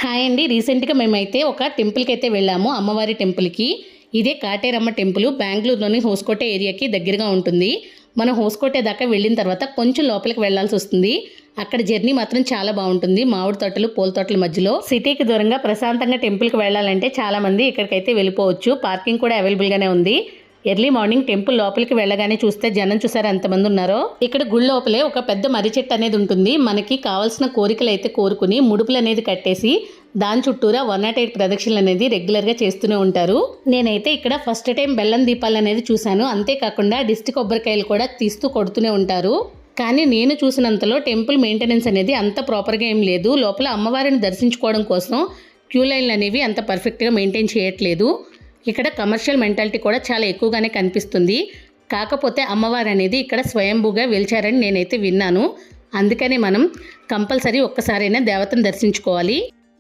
Hi అండి. రీసెంట్గా మేమైతే ఒక టెంపుల్కి అయితే వెళ్ళాము, అమ్మవారి టెంపుల్కి. ఇదే కాటేరమ్మ టెంపుల్ బెంగళూరులోని హోస్కోటే ఏరియాకి దగ్గరగా ఉంటుంది. మనం హోస్కోటే దాకా వెళ్ళిన తర్వాత కొంచెం లోపలికి వెళ్లాల్సి వస్తుంది. అక్కడ జర్నీ మాత్రం చాలా బాగుంటుంది. మామిడి తోటలు, పూల తోటల మధ్యలో సిటీకి దూరంగా ప్రశాంతంగా టెంపుల్కి వెళ్ళాలంటే చాలా మంది ఇక్కడికైతే వెళ్ళిపోవచ్చు. పార్కింగ్ కూడా అవైలబుల్గానే ఉంది. ఎర్లీ మార్నింగ్ టెంపుల్ లోపలికి వెళ్ళగానే చూస్తే జనం చూసారు ఎంతమంది ఉన్నారో. ఇక్కడ గుడి లోపలే ఒక పెద్ద మర్రి చెట్టు అనేది ఉంటుంది. మనకి కావాల్సిన కోరికలు అయితే కోరుకుని ముడుపులు అనేది కట్టేసి దాని చుట్టూరా 108 ప్రదక్షిణలు అనేది రెగ్యులర్గా చేస్తూనే ఉంటారు. నేనైతే ఇక్కడ ఫస్ట్ టైం బెల్లం దీపాలు అనేది చూశాను. అంతేకాకుండా డిస్టి కొబ్బరికాయలు కూడా తీస్తూ కొడుతూనే ఉంటారు. కానీ నేను చూసినంతలో టెంపుల్ మెయింటెనెన్స్ అనేది అంత ప్రాపర్గా ఏం లేదు. లోపల అమ్మవారిని దర్శించుకోవడం కోసం క్యూ లైన్లు అనేవి అంత పర్ఫెక్ట్గా మెయింటైన్ చేయట్లేదు. ఇక్కడ కమర్షియల్ మెంటాలిటీ కూడా చాలా ఎక్కువగానే కనిపిస్తుంది. కాకపోతే అమ్మవారు అనేది ఇక్కడ స్వయంభూగా వెలిచారని నేనైతే విన్నాను. అందుకని మనం కంపల్సరీ ఒక్కసారైనా దేవతను దర్శించుకోవాలి.